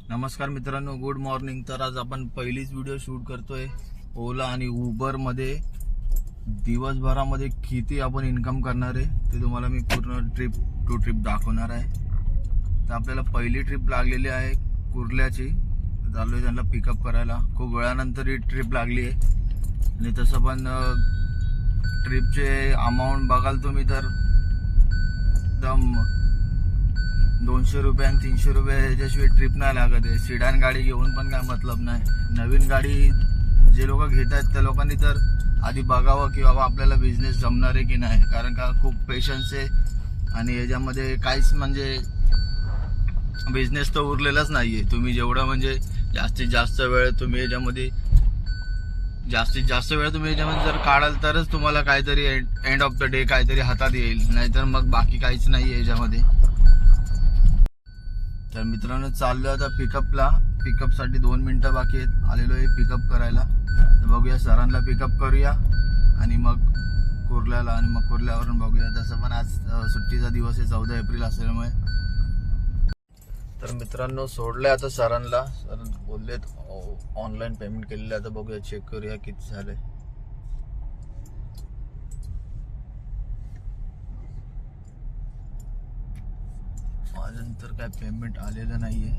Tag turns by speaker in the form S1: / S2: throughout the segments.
S1: नमस्कार मित्रांनो, good morning. तर आज आपण पहिलीच व्हिडिओ शूट करतोय ओला आणि उबर मध्ये। दिवसभरामध्ये किती आपण इन्कम करणार आहे ते तुम्हाला मी पूर्ण ट्रिप टू ट्रिप दाखवणार आहे। तर आपल्याला पहिली ट्रिप लागलेली आहे कुर्ल्याची। चाललोय त्यांना पिकअप करायला। खूप वेळानंतर ही ट्रिप लागली आहे आणि तसं पण ट्रिपचे अमाऊंट बघाल तुम्ही तर एकदम 200 रुपये आणि 300 रुपये ह्याच्याशिवाय ट्रिप नाही लागत आहे। सिडान गाडी घेऊन पण काय मतलब नाही। नवीन गाडी जे लोक घेत आहेत त्या लोकांनी तर आधी बघावं की बाबा आपल्याला बिझनेस जमणार आहे की नाही, कारण का खूप पेशन्स आहे आणि याच्यामध्ये काहीच म्हणजे बिझनेस तर उरलेलाच नाहीये। तुम्ही जेवढं म्हणजे जास्तीत जास्त वेळ तुम्ही याच्यामध्ये जर काढाल तरच तुम्हाला काहीतरी एंड ऑफ द डे काहीतरी हातात येईल, नाहीतर मग बाकी काहीच नाही आहे याच्यामध्ये। तर मित्रांनो चाललो आता पिकअपला। पिकअपसाठी 2 मिनिटं बाकी आहेत। आलेलो आहे पिकअप करायला। तर बघूया सरांना पिकअप करूया आणि मग कुर्ल्याला, आणि मग कुर्ल्यावरून बघूया। तसं पण आज सुट्टीचा दिवस आहे 14 एप्रिल असल्यामुळे। तर मित्रांनो सोडले आता सरांना। सर बोललेत ऑनलाईन पेमेंट केलेलं। आता बघूया चेक करूया किती झाले। नंतर काय पेमेंट आलेलं नाहीये।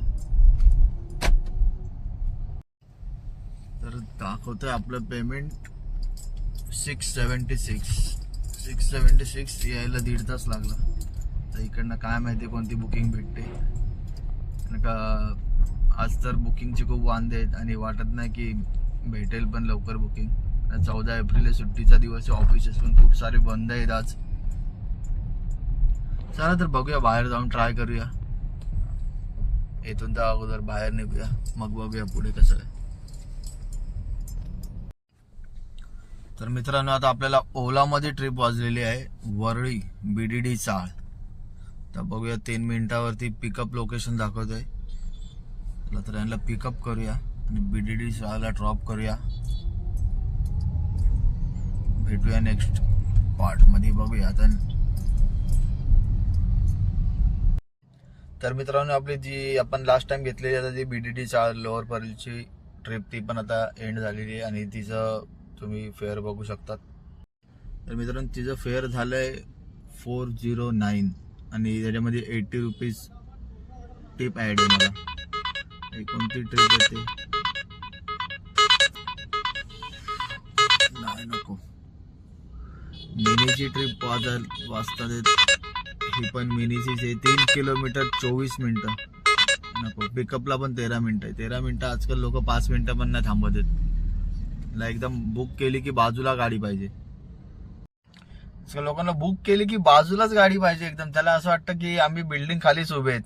S1: तर दाखवतोय आपलं पेमेंट 676 यायला 1.5 तास लागला। तर इकडनं काय माहिती कोणती बुकिंग भेटते, कारण का आज तर बुकिंगचे खूप वांदे आहेत आणि वाटत नाही की भेटेल पण लवकर बुकिंग। 14 एप्रिल सुट्टीचा दिवस आहे, ऑफिसेस पण खूप सारे बंद आहेत आज। चला तर बघूया, बाहेर जाऊन ट्राय करूया। इथून तर अगोदर बाहेर निघूया, मग बघूया पुढे कसं आहे। तर मित्रांनो आता आपल्याला ओलामध्ये ट्रिप वाजलेली आहे वरळी BDD चाळ। तर बघूया 3 मिनिटावरती पिकअप लोकेशन दाखवतोय। चला तर यांना पिकअप करूया आणि BDD चाळला ड्रॉप करूया। भेटूया नेक्स्ट पार्ट मध्ये, बघूया आता। तर मित्रांनो आपली जी आपण लास्ट टाइम घेतलेली आता जी BDD चाळ लोअर परलची ट्रिप ती पण आता एंड झालेली आहे आणि तिचं तुम्ही फेअर बघू शकतात। तर मित्रांनो तिचं फेअर झालंय 409 आणि त्याच्यामध्ये 80 रुपीज टिप ऍड आहे मला। कोणती ट्रिप येते नाही, नको मिनीची ट्रिप वाजता देत। ही पण मिनीचीच आहे, 3 किलोमीटर 24 मिनिटं। नको, पिकअपला पण 13 मिनिटं आहे। 13 मिनिटं आजकाल लोक 5 मिनिटं पण नाही थांबत आहेत। एकदम बुक केली की बाजूला गाडी पाहिजे। आजकाल लोकांना बुक केली की बाजूलाच गाडी पाहिजे एकदम। त्याला असं वाटतं की आम्ही बिल्डिंग खालीच उभे आहेत,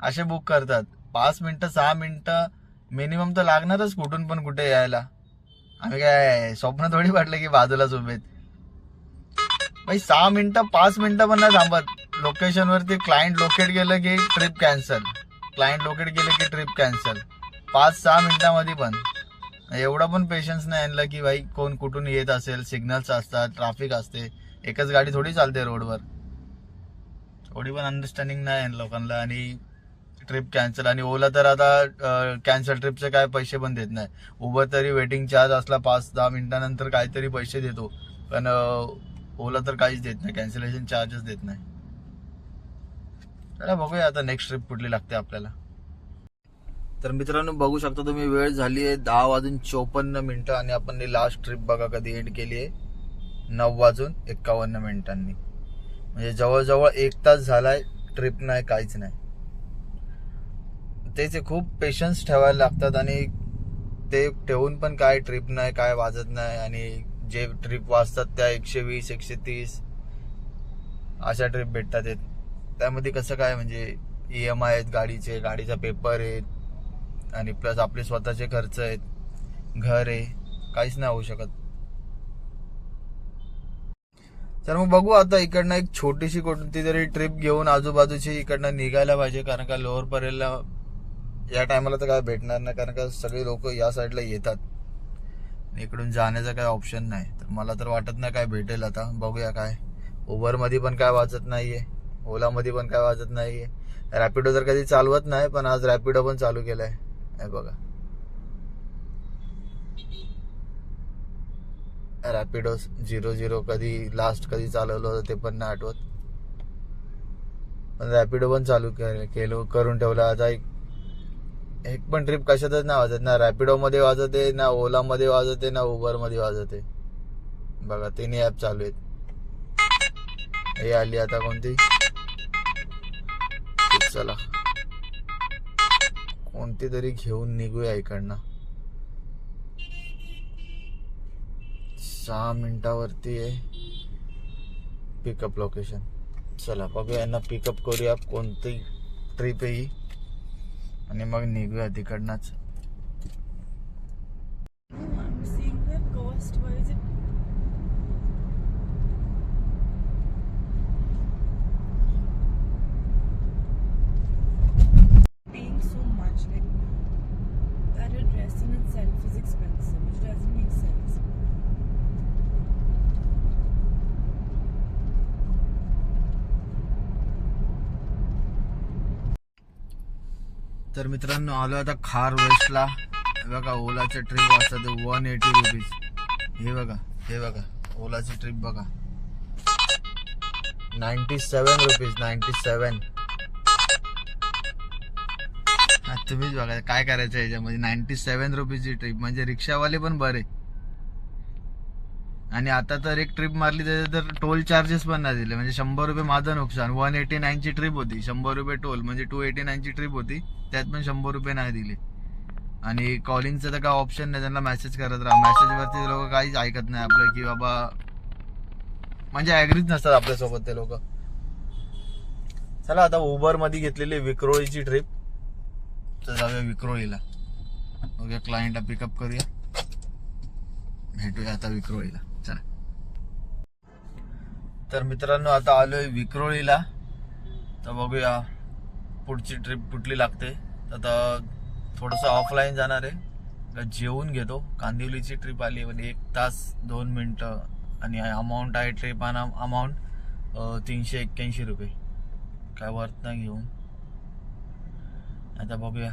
S1: असे बुक करतात। 5 मिनिटं 6 मिनिटं मिनिमम तर लागणारच कुठून पण कुठे यायला। आम्ही काय स्वप्न थोडी वाटलं की बाजूलाच उभे आहेत भाई। 6 मिनिटं 5 मिनिटं पण नाही थांबत। लोकेशन वरती क्लायंट लोकेट गेलं की ट्रिप कॅन्सल, 5-6 मिनिटांमध्ये पण। एवढा पण पेशन्स नाही आणला की भाई कोण कुठून येत असेल, सिग्नल्स असतात, ट्रॅफिक असते, एकच गाडी थोडी चालते रोडवर। थोडी पण अंडरस्टँडिंग नाही आहे लोकांना आणि ट्रिप कॅन्सल। आणि ओला तर आता कॅन्सल ट्रिपचे काय पैसे पण देत नाही। उबर तरी वेटिंग चार्ज असला 5-10 मिनिटानंतर काहीतरी पैसे देतो, पण ओला तर काहीच देत नाही, कॅन्सलेशन चार्जेस देत नाही। चला बघूया आता नेक्स्ट ट्रिप कुठली लागते आपल्याला। तर मित्रांनो बघू शकता तुम्ही, वेळ झाली आहे 10:54 आणि आपण लास्ट ट्रिप बघा कधी एंड केली आहे 9:51 म्हणजे जवळजवळ 1 तास झालाय। ट्रिप नाही, काहीच नाही। त्याचे खूप पेशन्स ठेवायला लागतात आणि ते ठेवून पण काय ट्रिप नाही, काय वाजत नाही। आणि जे ट्रिप वाजतात त्या 120-130 अशा ट्रिप भेटतात। त्यामध्ये कसं काय म्हणजे EMI आहेत गाडीचे, गाडीचा पेपर आहेत आणि प्लस आपले स्वतःचे खर्च आहेत, घर आहे, काहीच नाही होऊ शकत। तर मग बघू आता इकडनं एक छोटीशी कोणती तरी ट्रिप घेऊन आजूबाजूची इकडनं निघायला पाहिजे, कारण का लोअर परेलला या टायमाला तर काय भेटणार नाही, कारण का सगळे लोक या साईडला येतात। इकडून जाण्याचा काय ऑप्शन नाही। तर मला तर वाटत नाही काय भेटेल आता, बघूया काय। उबर मध्ये पण काय वाजत नाहीये, ओला मध्ये पण काय वाजत नाहीये। रॅपिडो तर कधी चालवत नाही, पण आज रॅपिडो पण चालू केलाय. हे बघा, रॅपिडो 00 कधी लास्ट कधी चालवलं होतं ते पण नाही आठवत, पण रॅपिडो पण चालू करून ठेवला. आता एक पण ट्रिप कशातच नाही वाजत, ना रॅपिडो मध्ये वाजते, ना ओला मध्ये वाजते, ना उबर मध्ये वाजते. बघा, तिन्ही ऍप चालू आहेत. हे आली आता कोणती, चला कोणती तरी घेऊन निघूया इकडनं. 6 मिनिटावरती आहे पिकअप लोकेशन. चला बघूया, यांना पिकअप करूया कोणती ट्रिप आहे ही, आणि मग निघूया तिकडनंच. तर मित्रांनो, आलो आता खार वेस्टला. बघा, ओलाचे ट्रिप वाजतात 180 रुपीज. हे बघा, हे बघा, ओलाची ट्रिप बघा, 97 रुपीज, 97. तुम्हीच बघा काय करायचं याच्यामध्ये. 97 रुपीजची ट्रिप म्हणजे रिक्षावाले पण बरे. आणि आता तर एक ट्रिप मारली त्याचे तर टोल चार्जेस पण नाही दिले, म्हणजे 100 रुपये माझं नुकसान. 189 ची ट्रिप होती, 100 रुपये टोल, म्हणजे 289 ची ट्रिप होती, त्यात पण 100 रुपये नाही दिले. आणि कॉलिंगचं तर काय ऑप्शन नाही, त्यांना मेसेज करत राहा. मेसेजवरती लोक काहीच ऐकत नाही आपलं, की बाबा म्हणजे ऍग्रीच नसतात आपल्यासोबत ते लोक. चला आता उबर मध्ये घेतलेली विक्रोळीची ट्रिप, तर जाऊया विक्रोळीला. बघूया, क्लायंटला पिकअप करूया, भेटूया आता विक्रोळीला. चला. तर मित्रांनो, आता आलोय विक्रोळीला, तर बघूया पुढची ट्रिप कुठली लागते. आता थोडंसं ऑफलाईन जाणार आहे, जेवून घेतो. कांदिवलीची ट्रिप आली, म्हणजे 1 तास 2 मिनिटं, आणि अमाऊंट आहे ट्रिप अमाऊंट 381 रुपये. काय वर्थ नाही घेऊन. आता बघूया.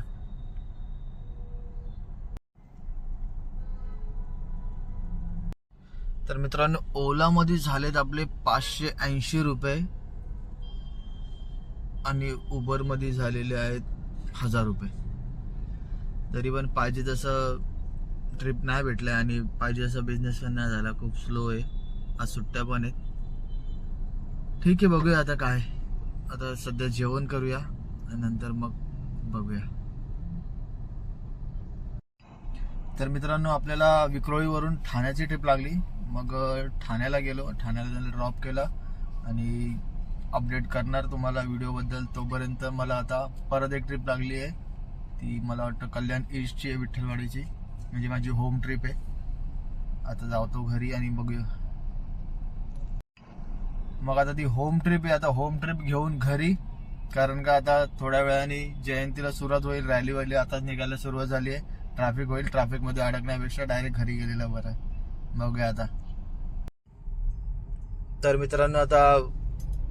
S1: तर मित्रांनो, ओला मध्ये झालेत आपले 580 रुपये, आणि उबर मध्ये झालेले आहेत 1000 रुपये. तरी पण पाहिजे तसं ट्रिप नाही भेटलाय, आणि पाहिजे तसा बिझनेस पण नाही झाला, खूप स्लो आहे. आज सुट्ट्या पण आहेत. ठीक आहे, बघूया आता काय. आता सध्या जेवण करूया, आणि नंतर मग बघूया. तर मित्रांनो, आपल्याला विक्रोळीवरून ठाण्याची ट्रिप लागली. मग ठाण्याला गेलो, ठाण्याला त्यांना ड्रॉप केलं, आणि अपडेट करणार तुम्हाला व्हिडिओबद्दल. तोपर्यंत मला आता परत एक ट्रिप लागली आहे, ती मला वाटतं कल्याण ईस्टची आहे, विठ्ठलवाडीची, म्हणजे माझी होम ट्रिप आहे. आता जातो घरी आणि बघूया. मग आता ती होम ट्रिप आहे, आता होम ट्रिप घेऊन घरी, कारण का आता थोड्या वेळाने जयंतीला सुरुवात होईल, रॅली वाली आता निघायला सुरुवात झाली आहे. ट्रॅफिक होईल, ट्रॅफिक मध्ये अडकण्यापेक्षा डायरेक्ट घरी गेलेलं बरं. बघूया आता. तर मित्रांनो, आता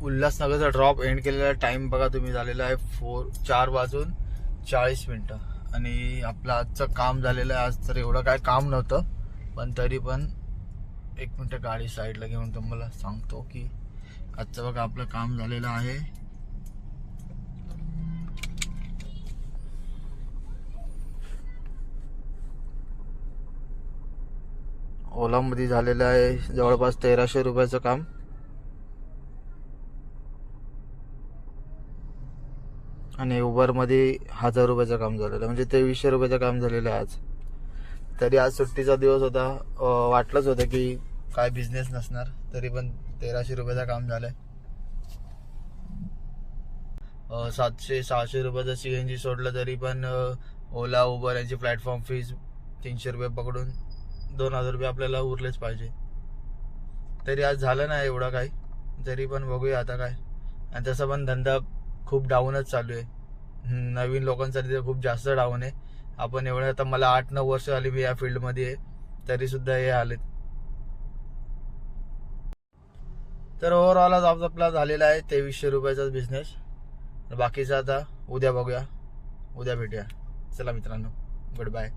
S1: उल्हासनगरचा ड्रॉप एंड केलेला टाइम बघा तुम्ही, झालेला आहे 4:40. आणि आपलं आजचं काम झालेलं आहे. आज तर एवढं काय काम नव्हतं, पण तरी पण 1 मिनिट गाडी साईडला घेऊन तुम्हाला सांगतो की आजचं बघा आपलं काम झालेलं आहे. ओला मध्ये झालेलं आहे जवळपास 1300 रुपयाचं काम, आणि उबर मध्ये 1000 रुपयाचं काम झालेलं, म्हणजे 2300 रुपयाचं काम झालेलं आहे आज. तरी आज सुट्टीचा दिवस होता, वाटलंच होतं की काय बिझनेस नसणार, तरी पण 1300 रुपयाचं काम झालंय. 700-600 रुपयाचं CNG सोडलं तरी पण ओला उबर यांची प्लॅटफॉर्म फीज 300 रुपये पकडून 2000 रुपये आपल्याला उरलेच पाहिजे. तरी आज झालं नाही एवढा काही, तरी पण बघूया आता काय. आणि तसं पण धंदा खूप डाऊनच चालू आहे, नवीन लोकांसाठी तर खूप जास्त डाऊन आहे. आपण एवढं, आता मला 8-9 वर्ष झाली मी या फील्डमध्ये आहे, तरी सुद्धा हे आलेत. तर ओव्हरऑल आज आपला झालेला आहे 2300 रुपयाचा बिझनेस. बाकीचं आता उद्या बघूया, उद्या भेटूया. चला मित्रांनो, गुड बाय.